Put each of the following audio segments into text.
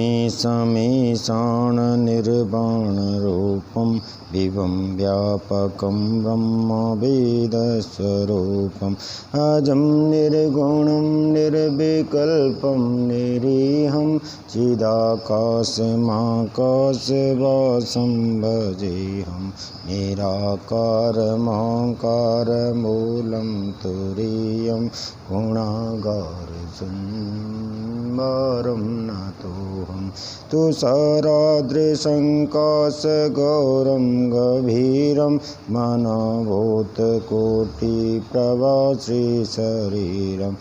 अमीशमीशान निर्वाण रूपम विवं व्यापकं ब्रह्म वेदस्वरूपम् अजं निर्गुणं निर्विकल्पं निरीहं चिदाकाशमाकाशवासं भजेऽहं निराकारमकारमूलं तुरीयं गुणागारसंवरं नतोऽहं तुषाराद्रिसङ्काशगौरं गभीरं मनोभूतकोटिप्रभाश्रीशरीरं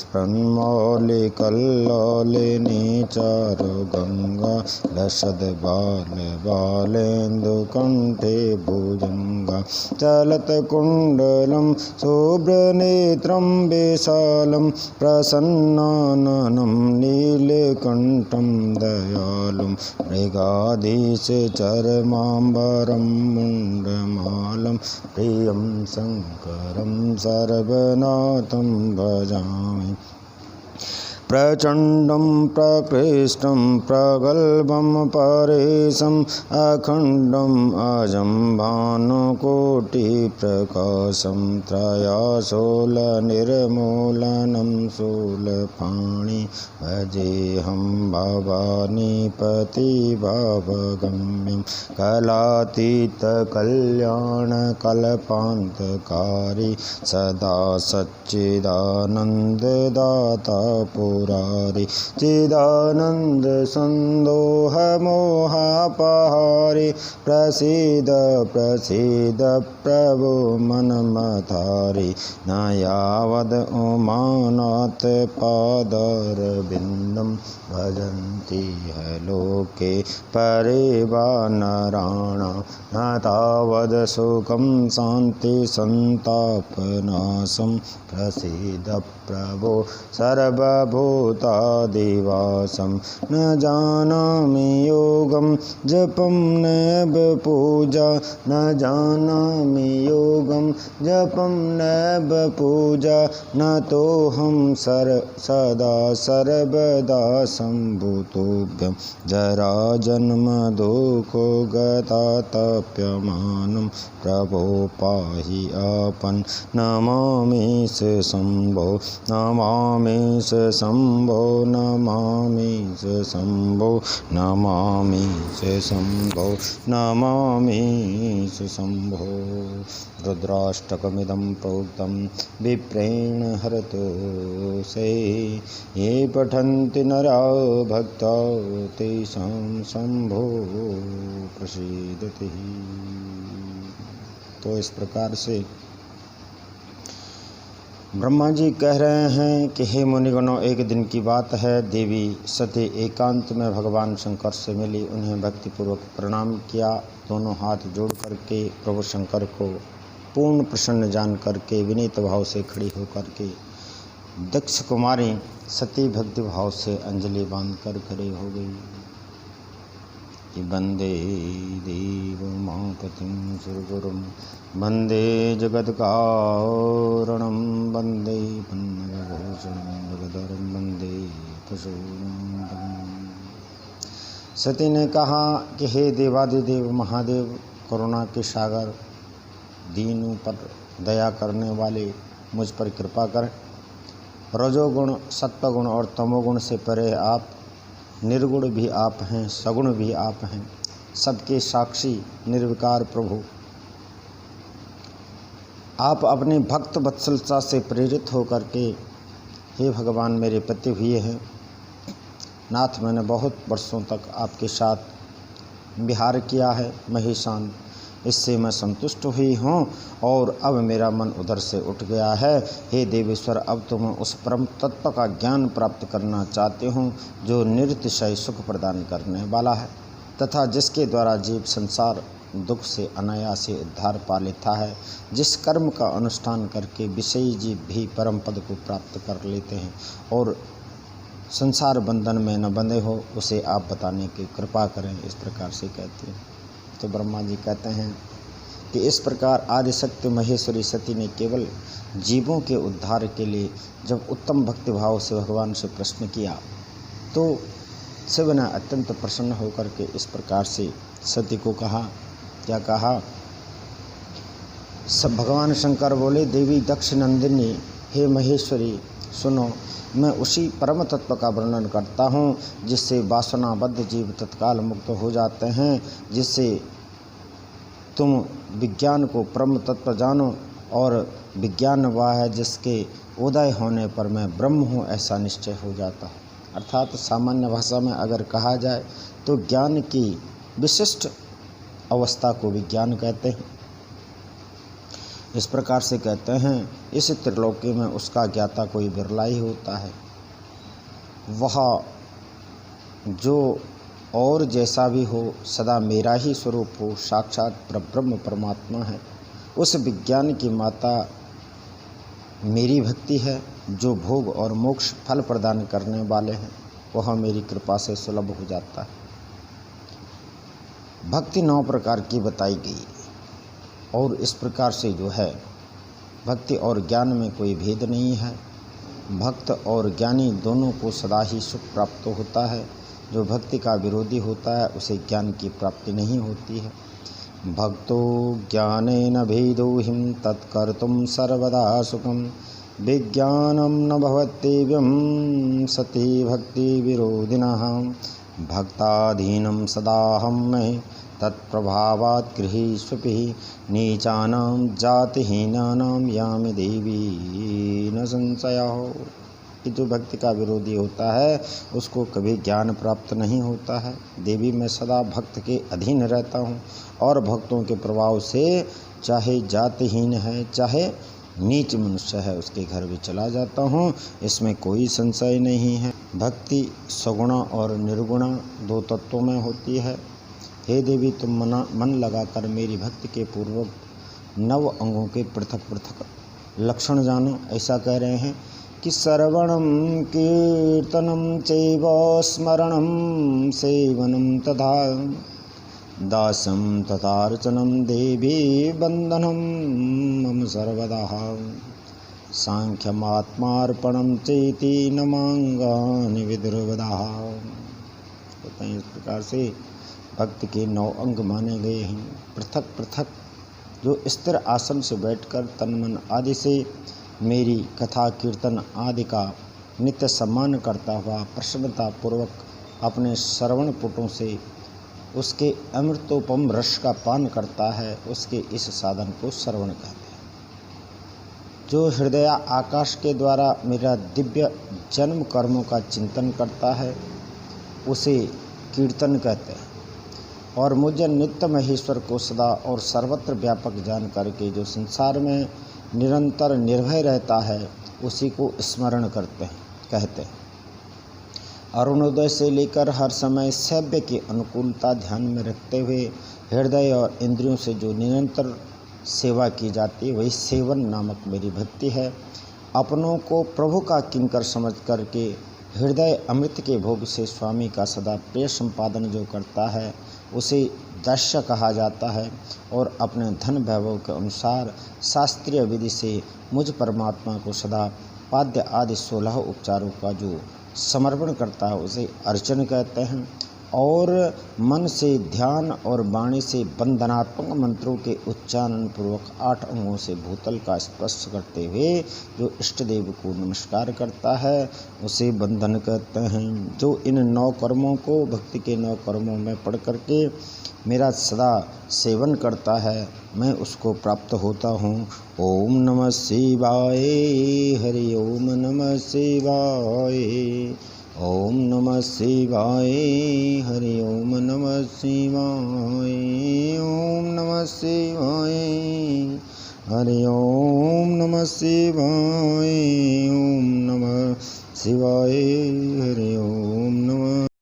स्फुरन्मौलिकल्लोलिनीचारु गङ्गा लसद्बालबालेन्दुकण्ठे भुजङ्गा चलत्कुण्डलं शुभ्रनेत्रं विशालं प्रसन्नाननं नीलकण्ठं दयालुं मृगाधीशचर्माम्बरं मुण्डमालं प्रियं शङ्करं सर्वनाथं भजामि प्रचण्डं प्रकृष्टं प्रगल्भं परेशम् अखण्डम् अजं भानुकोटिप्रकाशं त्रयाशूलनिर्मूलनं शूलपाणि भजेऽहं भवानीपतिभावगम्यं कलातीतकल्याणकल्पान्तकारी सदा सच्चिदानन्ददाता पुरारी चिदानंद संदोह मोहापहारी प्रसीद प्रसीद प्रभु मनमथारी न यावद उमानाथ पादारविन्दं भजन्ति है लोके परिवानराणां न तावद सुखं शान्ति संतापनाशं प्रसीद प्रभो सर्वभूतादिवासं न जानामि योगं जपं नैव पूजा न जानामि योगं जपं नैव पूजा न तोऽहं सदा सर्वदा सम्भूतोऽभ्यं जराजन्म दुःखो गता तप्यमानं प्रभो पाहि आपन् नमामि शम्भो नमामि शम्भो नमामि शम्भो नमामि शम्भो नमामि शम्भो रुद्राष्टकमिदं प्रोक्तं विप्रेण हरतोषे ये पठन्ति नरा भक्ता तेषां शम्भो प्रसीदति। तो इस प्रकार से ब्रह्मा जी कह रहे हैं कि हे मुनिगणों, एक दिन की बात है, देवी सती एकांत में भगवान शंकर से मिली। उन्हें भक्तिपूर्वक प्रणाम किया। दोनों हाथ जोड़ करके प्रभु शंकर को पूर्ण प्रसन्न जान करके विनीत भाव से खड़ी होकर के दक्ष कुमारी सती भक्ति भाव से अंजलि बांधकर खड़ी हो गई कि वंदे देवमापतिं सुरगुरुं वंदे जगत्कारणं वंदे पन्नगभूषणं जगदरं वंदे पशूनां। सती ने कहा कि हे देवादिदेव महादेव, करुणा के सागर, दीनों पर दया करने वाले, मुझ पर कृपा कर। रजोगुण, सत्वगुण और तमोगुण से परे आप, निर्गुण भी आप हैं, सगुण भी आप हैं, सबके साक्षी निर्विकार प्रभु। आप अपने भक्त वत्सलता से प्रेरित होकर के हे भगवान मेरे पति हुए हैं। नाथ, मैंने बहुत वर्षों तक आपके साथ विहार किया है महेशान, इससे मैं संतुष्ट हुई हूँ और अब मेरा मन उधर से उठ गया है। हे देवेश्वर, अब तो मैं उस परम तत्व का ज्ञान प्राप्त करना चाहती हूँ जो निरतिशय सुख प्रदान करने वाला है तथा जिसके द्वारा जीव संसार दुख से अनायास उद्धार पा लेता है। जिस कर्म का अनुष्ठान करके विषयी जीव भी परम पद को प्राप्त कर लेते हैं और संसार बंधन में न बंधे हो, उसे आप बताने की कृपा करें। इस प्रकार से कहते हैं। तो ब्रह्मा जी कहते हैं कि इस प्रकार आदिशक्ति महेश्वरी सती ने केवल जीवों के उद्धार के लिए जब उत्तम भक्ति भाव से भगवान से प्रश्न किया तो शिव ने अत्यंत प्रसन्न होकर के इस प्रकार से सती को कहा। क्या कहा? सब भगवान शंकर बोले, देवी दक्ष नंदिनी, हे महेश्वरी सुनो, मैं उसी परम तत्व का वर्णन करता हूँ जिससे वासनाबद्ध जीव तत्काल मुक्त हो जाते हैं, जिससे तुम विज्ञान को परम तत्व जानो, और विज्ञान वह है जिसके उदय होने पर मैं ब्रह्म हूँ ऐसा निश्चय हो जाता है। अर्थात सामान्य भाषा में अगर कहा जाए तो ज्ञान की विशिष्ट अवस्था को विज्ञान कहते हैं। इस प्रकार से कहते हैं, इस त्रिलोकी में उसका ज्ञाता कोई बिरला ही होता है। वह जो और जैसा भी हो सदा मेरा ही स्वरूप हो, साक्षात परब्रह्म परमात्मा है। उस विज्ञान की माता मेरी भक्ति है। जो भोग और मोक्ष फल प्रदान करने वाले हैं वह मेरी कृपा से सुलभ हो जाता है। भक्ति 9 प्रकार की बताई गई और इस प्रकार से जो है भक्ति और ज्ञान में कोई भेद नहीं है। भक्त और ज्ञानी दोनों को सदा ही सुख प्राप्त होता है। जो भक्ति का विरोधी होता है उसे ज्ञान की प्राप्ति नहीं होती है। भक्तो ज्ञानेन भेदोहिं तत्कर्तुं सर्वदा सुखं विज्ञानं न भवत्येवं सति भक्ति विरोधिनः भक्ताधीनं सदाहं मे तत्प्रभावात् गृहीष्वपि नीचानां जातिहीनानां यामि देवी न संशयः। कि जो भक्ति का विरोधी होता है उसको कभी ज्ञान प्राप्त नहीं होता है। देवी मैं सदा भक्त के अधीन रहता हूँ और भक्तों के प्रभाव से चाहे जातिहीन है चाहे नीच मनुष्य है उसके घर भी चला जाता हूँ, इसमें कोई संशय नहीं है। भक्ति सगुणा और निर्गुणा 2 तत्वों में होती है। हे देवी तुम मन लगाकर मेरी भक्ति के पूर्वक 9 अंगों के पृथक पृथक लक्षण जानो। ऐसा कह रहे हैं कि श्रवणं कीर्तनं चैव स्मरणं सेवनं तथा दासं तथार्चनं देवी वंदनं मम सर्वदा सांख्यमात्मार्पणं चेति नमांगानि विदुर्वदाः। होते हैं इस प्रकार से भक्ति के 9 अंग माने गए हैं पृथक पृथक। जो स्थिर आसन से बैठकर तन मन आदि से मेरी कथा कीर्तन आदि का नित्य सम्मान करता हुआ प्रसन्नता पूर्वक अपने श्रवण पुटों से उसके अमृतोपम रस का पान करता है, उसके इस साधन को श्रवण कहते हैं। जो हृदय आकाश के द्वारा मेरा दिव्य जन्म कर्मों का चिंतन करता है उसे कीर्तन कहते हैं। और मुझे नित्य महेश्वर को सदा और सर्वत्र व्यापक जान करके जो संसार में निरंतर निर्भय रहता है उसी को स्मरण कहते हैं। अरुणोदय से लेकर हर समय सभ्य की अनुकूलता ध्यान में रखते हुए हृदय और इंद्रियों से जो निरंतर सेवा की जाती है वही सेवन नामक मेरी भक्ति है। अपनों को प्रभु का किंकर समझ करके हृदय अमृत के भोग से स्वामी का सदा प्रिय संपादन जो करता है उसे दास्य कहा जाता है। और अपने धन वैभव के अनुसार शास्त्रीय विधि से मुझ परमात्मा को सदा पाद्य आदि 16 उपचारों का जो समर्पण करता है उसे अर्चन कहते हैं। और मन से ध्यान और वाणी से वंदनात्मक मंत्रों के उच्चारण पूर्वक 8 अंगों से भूतल का स्पर्श करते हुए जो इष्ट देव को नमस्कार करता है उसे वंदन कहते हैं। जो इन 9 कर्मों को भक्ति के 9 कर्मों में पढ़ करके मेरा सदा सेवन करता है मैं उसको प्राप्त होता हूँ। ओम नमः शिवाय, हरि ओम नमः शिवाय, ओम नमः शिवाय, हरि ओम नमः शिवाय, ओम नमः शिवाय, हरि ओम नमः शिवाय, ओम नमः शिवाय, हरि ओम